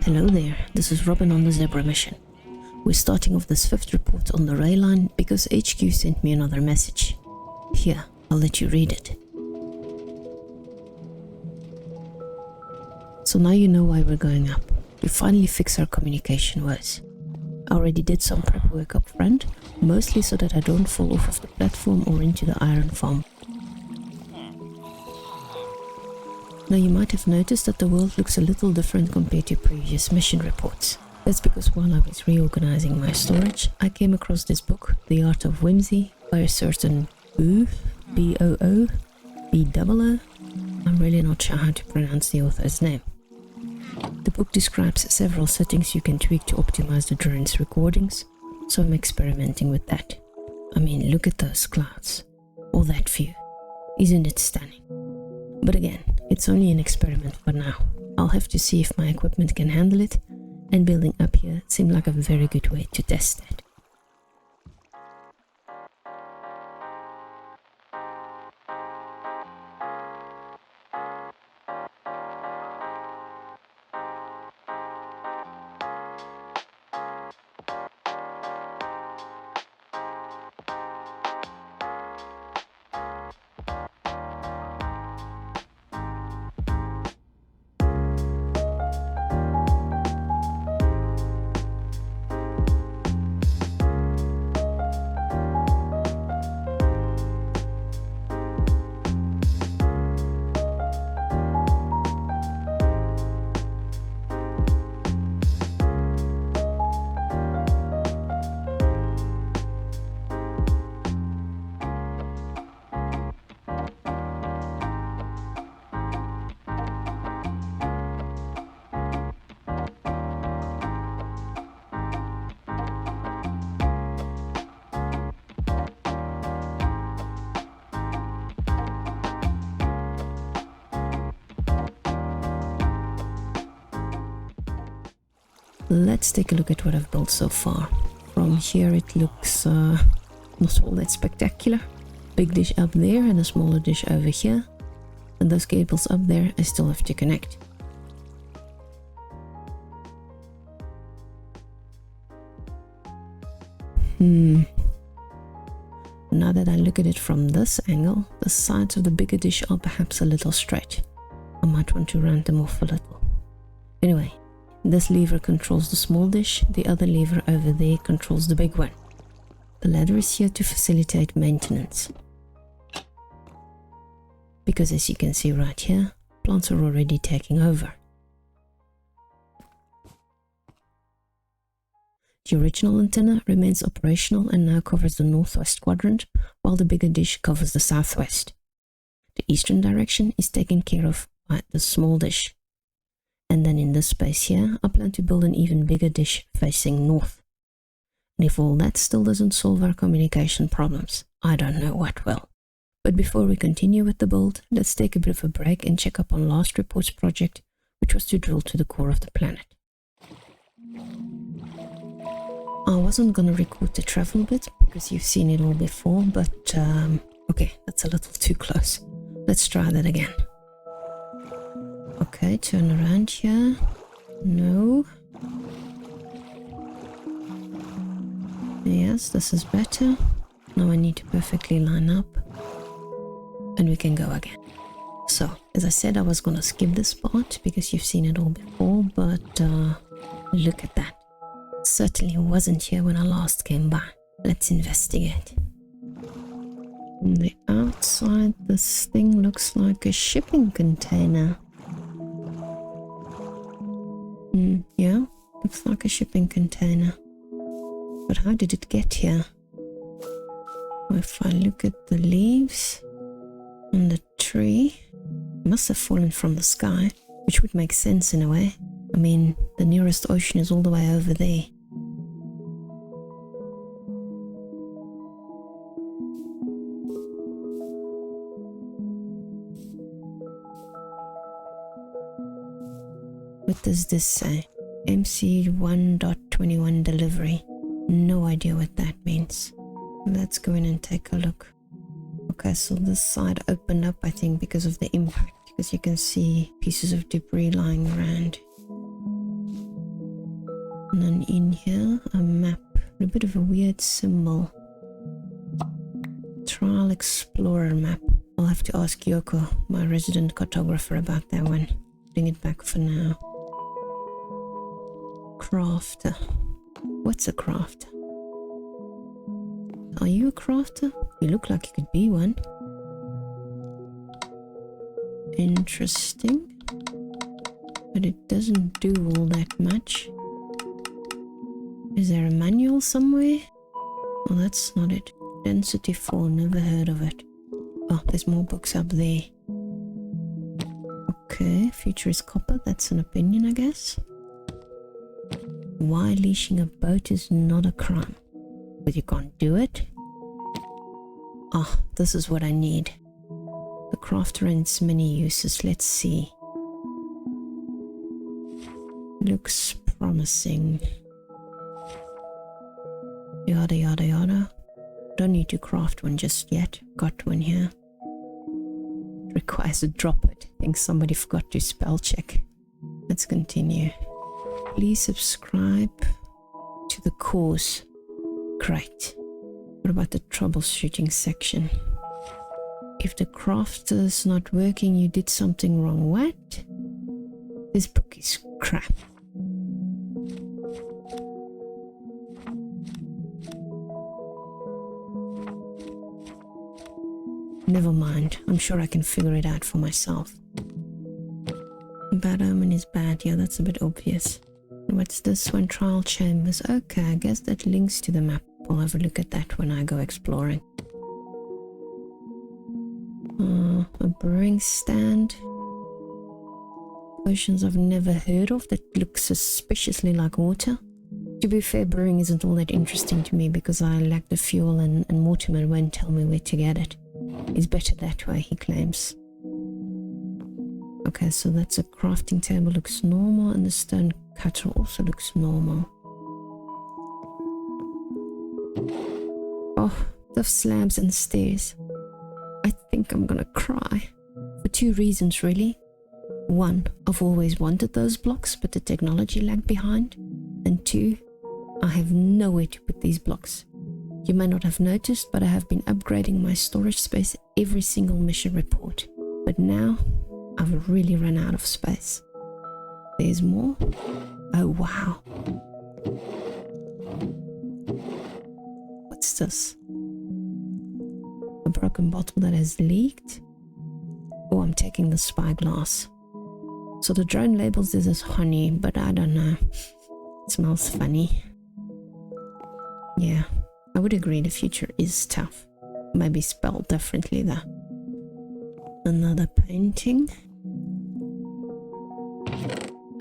Hello there, this is Robin on the Zebra mission. We're starting off this 5th report on the Ray line because HQ sent me another message. Here, I'll let you read it. So now you know why we're going up. To finally fix our communication woes. I already did some prep work up front, mostly so that I don't fall off of the platform or into the iron farm. Now you might have noticed that the world looks a little different compared to previous mission reports. That's because while I was reorganizing my storage, I came across this book, The Art of Whimsy, by a certain Boo, B-O-O, B-double-O. I'm really not sure how to pronounce the author's name. The book describes several settings you can tweak to optimize the drone's recordings, so I'm experimenting with that. I mean, look at those clouds, or that view. Isn't it stunning? But again, it's only an experiment for now. I'll have to see if my equipment can handle it, and building up here seemed like a very good way to test that. Let's take a look at what I've built so far. From here it looks not all that spectacular. Big dish up there and a smaller dish over here. And those cables up there I still have to connect. Now that I look at it from this angle, the sides of the bigger dish are perhaps a little straight. I might want to round them off a little. Anyway, this lever controls the small dish, the other lever over there controls the big one. The ladder is here to facilitate maintenance. Because as you can see right here, plants are already taking over. The original antenna remains operational and now covers the northwest quadrant, while the bigger dish covers the southwest. The eastern direction is taken care of by the small dish. And then in this space here, I plan to build an even bigger dish facing north. And if all that still doesn't solve our communication problems, I don't know what will. But before we continue with the build, let's take a bit of a break and check up on last report's project, which was to drill to the core of the planet. I wasn't gonna record the travel bit, because you've seen it all before, but okay, that's a little too close. Let's try that again. Okay, turn around here. No. Yes, this is better. Now I need to perfectly line up. And we can go again. So, as I said, I was gonna skip this part because you've seen it all before, but look at that. It certainly wasn't here when I last came by. Let's investigate. On the outside, this thing looks like a shipping container. Yeah, looks like a shipping container. But how did it get here? If I look at the leaves on the tree, it must have fallen from the sky, which would make sense in a way. I mean, the nearest ocean is all the way over there. What does this say? MC 1.21 delivery. No idea what that means. Let's go in and take a look. Okay, so this side opened up, I think, because of the impact. because you can see pieces of debris lying around. And then in here, a map, a bit of a weird symbol. Trial Explorer map. I'll have to ask Yoko, my resident cartographer, about that one. Bring it back for now. Crafter. What's a crafter? Are you a crafter? You look like you could be one. Interesting. But it doesn't do all that much. Is there a manual somewhere? Oh, that's not it. Density 4, never heard of it. Oh, there's more books up there. Okay, future is copper, that's an opinion, I guess. Why leashing a boat is not a crime. But you can't do it? Ah, this is what I need. The crafter and its many uses, let's see. Looks promising. Yada yada yada. Don't need to craft one just yet. Got one here. Requires a drop it. Think somebody forgot to spell check. Let's continue. Please subscribe to the course. Great. What about the troubleshooting section? If the crafter's not working, you did something wrong. What? This book is crap. Never mind, I'm sure I can figure it out for myself. Bad omen is bad, yeah, that's a bit obvious. What's this one? Trial chambers. Okay, I guess that links to the map. I'll have a look at that when I go exploring. A brewing stand. Potions I've never heard of that look suspiciously like water. To be fair, brewing isn't all that interesting to me because I lack the fuel and Mortimer won't tell me where to get it. It's better that way, he claims. Okay, so that's a crafting table, looks normal, and the stone cutter also looks normal. Oh, those slabs and stairs. I think I'm gonna cry. For two reasons, really. One, I've always wanted those blocks, but the technology lagged behind. And two, I have nowhere to put these blocks. You may not have noticed, but I have been upgrading my storage space every single mission report. But now, I've really run out of space. There's more? Oh wow. What's this? A broken bottle that has leaked? Oh, I'm taking the spyglass. So the drone labels this as honey, but I don't know. It smells funny. Yeah, I would agree the future is tough. Maybe spelled differently though. Another painting.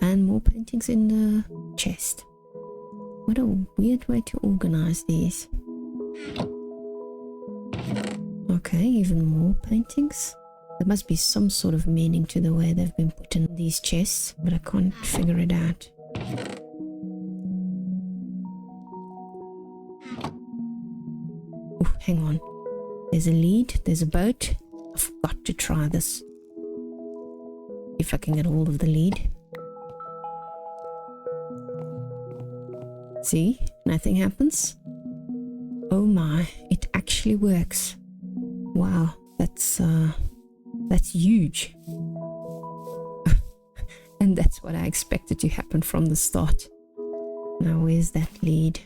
And more paintings in the chest. What a weird way to organize these. Okay, even more paintings. There must be some sort of meaning to the way they've been put in these chests, but I can't figure it out. Oh, hang on. There's a lead, there's a boat. I've got to try this. If I can get hold of the lead. See? Nothing happens. Oh my, it actually works. Wow, that's huge. And that's what I expected to happen from the start. Now where's that lead?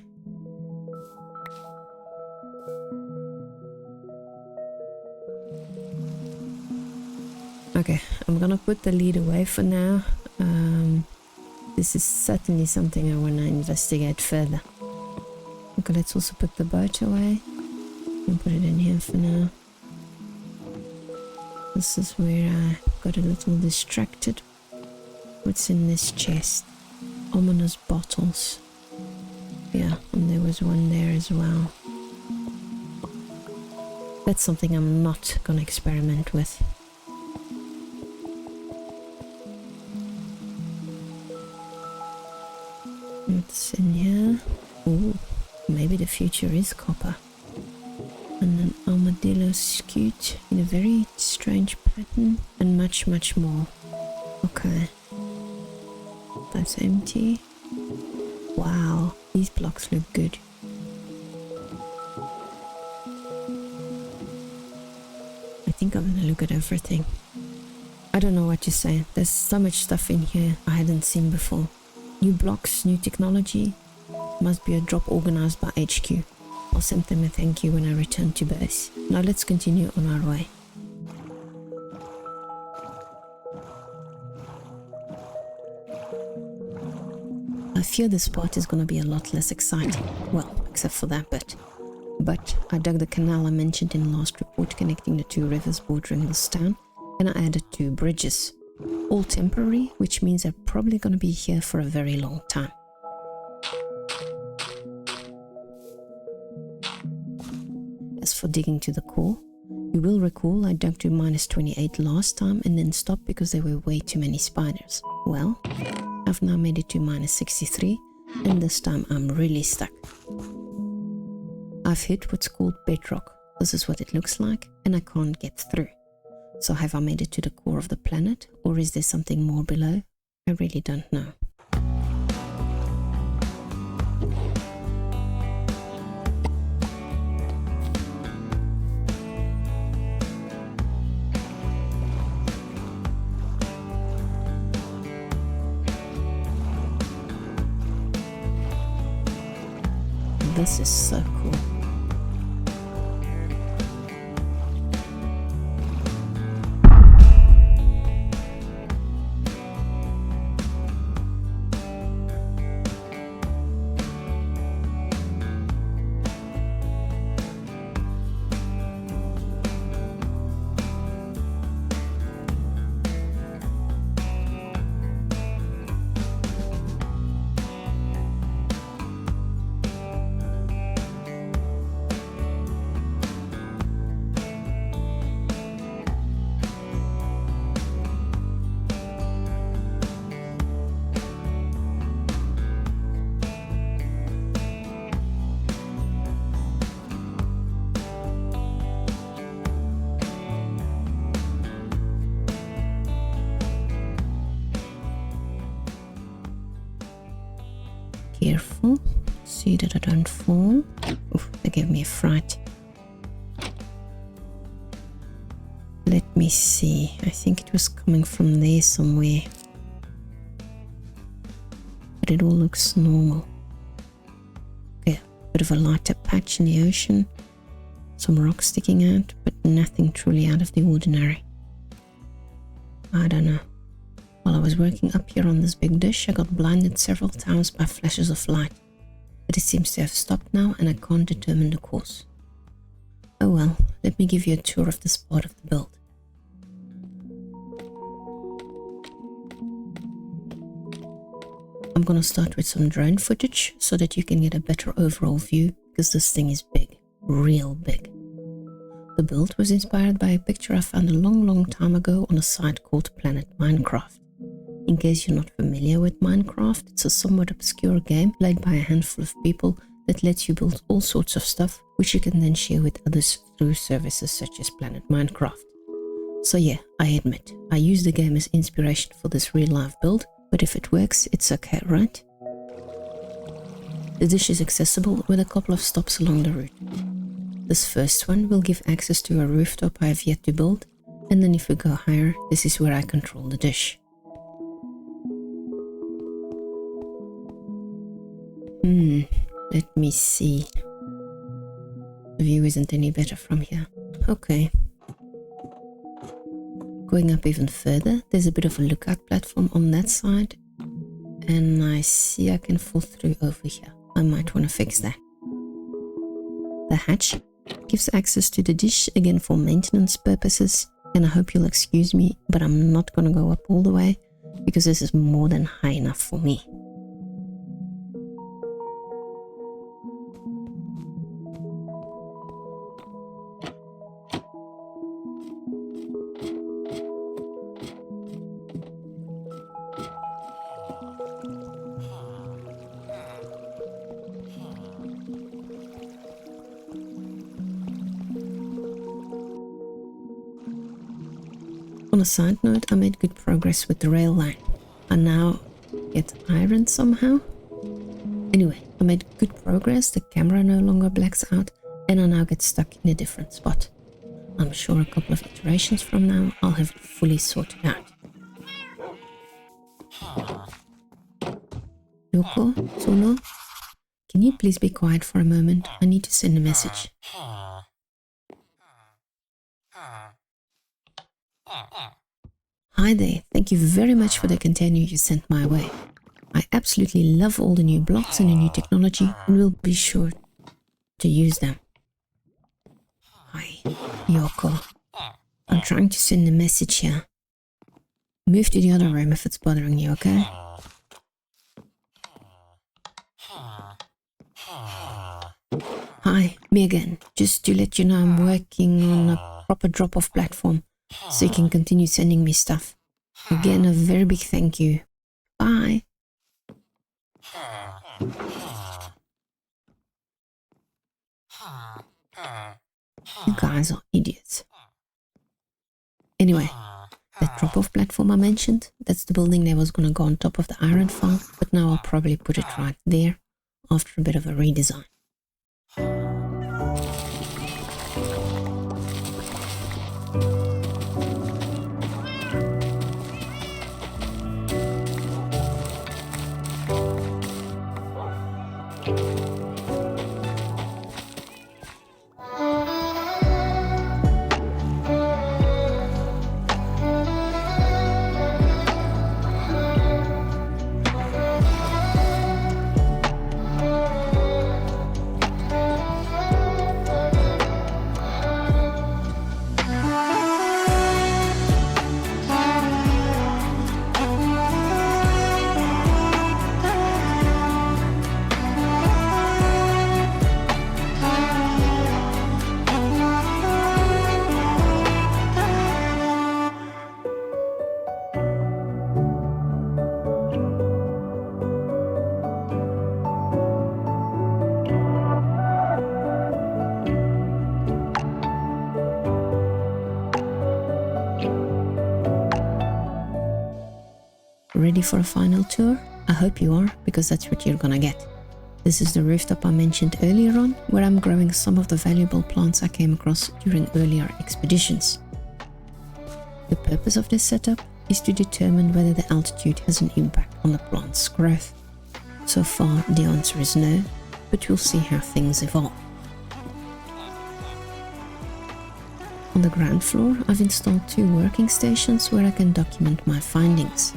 Okay, I'm gonna put the lead away for now. This is certainly something I want to investigate further. Okay, let's also put the boat away. I'll put it in here for now. This is where I got a little distracted. What's in this chest? Ominous bottles. Yeah, and there was one there as well. That's something I'm not gonna experiment with. What's in here? Ooh, maybe the future is copper. And an armored armadillo scute in a very strange pattern, and much more. Okay. That's empty. Wow, these blocks look good. I think I'm gonna look at everything. I don't know what to say. There's so much stuff in here I hadn't seen before. New blocks, new technology. Must be a drop organized by HQ. I'll send them a thank you when I return to base. Now let's continue on our way. I fear this part is gonna be a lot less exciting. Well, except for that bit. But I dug the canal I mentioned in the last report connecting the two rivers bordering this town, and I added 2 bridges. All temporary, which means they're probably gonna be here for a very long time. As for digging to the core, you will recall I dug to -28 last time and then stopped because there were way too many spiders. Well, I've now made it to -63, and this time I'm really stuck. I've hit what's called bedrock. This is what it looks like, and I can't get through. So have I made it to the core of the planet, or is there something more below? I really don't know. This is so cool. Careful, see that I don't fall. Oof, that gave me a fright. Let me see, I think it was coming from there somewhere. But it all looks normal. Okay, a bit of a lighter patch in the ocean. Some rocks sticking out, but nothing truly out of the ordinary. I don't know. While I was working up here on this big dish, I got blinded several times by flashes of light, but it seems to have stopped now and I can't determine the cause. Oh well, let me give you a tour of this part of the build. I'm gonna start with some drone footage so that you can get a better overall view, because this thing is big, real big. The build was inspired by a picture I found a long time ago on a site called Planet Minecraft. In case you're not familiar with Minecraft, it's a somewhat obscure game played by a handful of people that lets you build all sorts of stuff, which you can then share with others through services such as Planet Minecraft. So yeah, I admit, I use the game as inspiration for this real life build, but if it works, it's okay, right? The dish is accessible with a couple of stops along the route. This first one will give access to a rooftop I have yet to build, and then if we go higher, this is where I control the dish. Let me see. The view isn't any better from here. Okay. Going up even further, there's a bit of a lookout platform on that side, and I see I can fall through over here. I might want to fix that. The hatch gives access to the dish, again for maintenance purposes, and I hope you'll excuse me, but I'm not gonna go up all the way, because this is more than high enough for me. On a side note, I made good progress with the rail line. I now get iron somehow. Anyway, I made good progress, the camera no longer blacks out, and I now get stuck in a different spot. I'm sure a couple of iterations from now, I'll have it fully sorted out. Yoko, Sono, can you please be quiet for a moment? I need to send a message. Hi there, thank you very much for the container you sent my way. I absolutely love all the new blocks and the new technology and will be sure to use them. Hi, Yoko. I'm trying to send a message here. Move to the other room if it's bothering you, okay? Hi, me again. Just to let you know I'm working on a proper drop-off platform so you can continue sending me stuff. Again, a very big thank you. Bye. You guys are idiots. Anyway, that drop-off platform I mentioned, that's the building that was gonna go on top of the iron farm, but now I'll probably put it right there after a bit of a redesign. Ready for a final tour? I hope you are, because that's what you're gonna get. This is the rooftop I mentioned earlier on, where I'm growing some of the valuable plants I came across during earlier expeditions. The purpose of this setup is to determine whether the altitude has an impact on the plant's growth. So far the answer is no, but we'll see how things evolve. On the ground floor, I've installed 2 working stations where I can document my findings.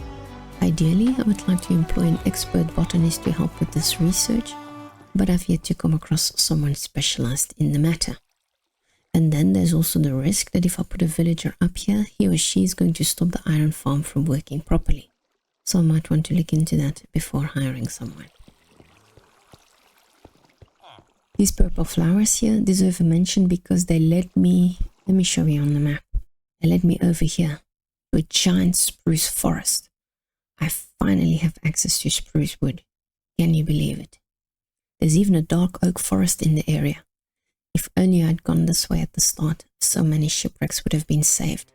Ideally, I would like to employ an expert botanist to help with this research, but I've yet to come across someone specialized in the matter. And then there's also the risk that if I put a villager up here, he or she is going to stop the iron farm from working properly. So I might want to look into that before hiring someone. These purple flowers here deserve a mention because they led me, let me show you on the map, they led me over here to a giant spruce forest. I finally have access to spruce wood. Can you believe it? There's even a dark oak forest in the area. If only I'd gone this way at the start, so many shipwrecks would have been saved.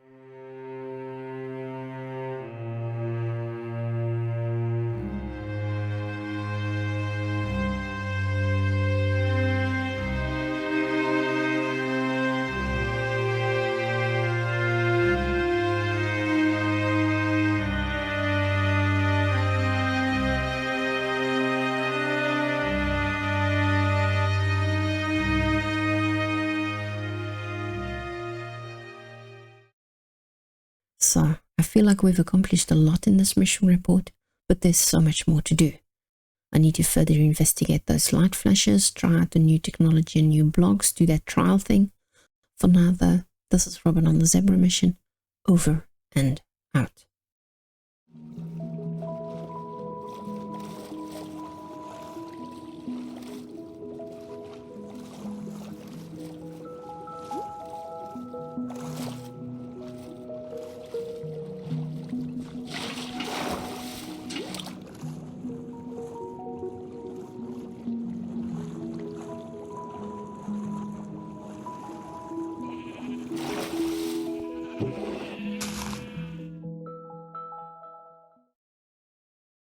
So, I feel like we've accomplished a lot in this mission report, but there's so much more to do. I need to further investigate those light flashes, try out the new technology and new blogs, do that trial thing. For now though, this is Robin on the Zebra mission, over and out.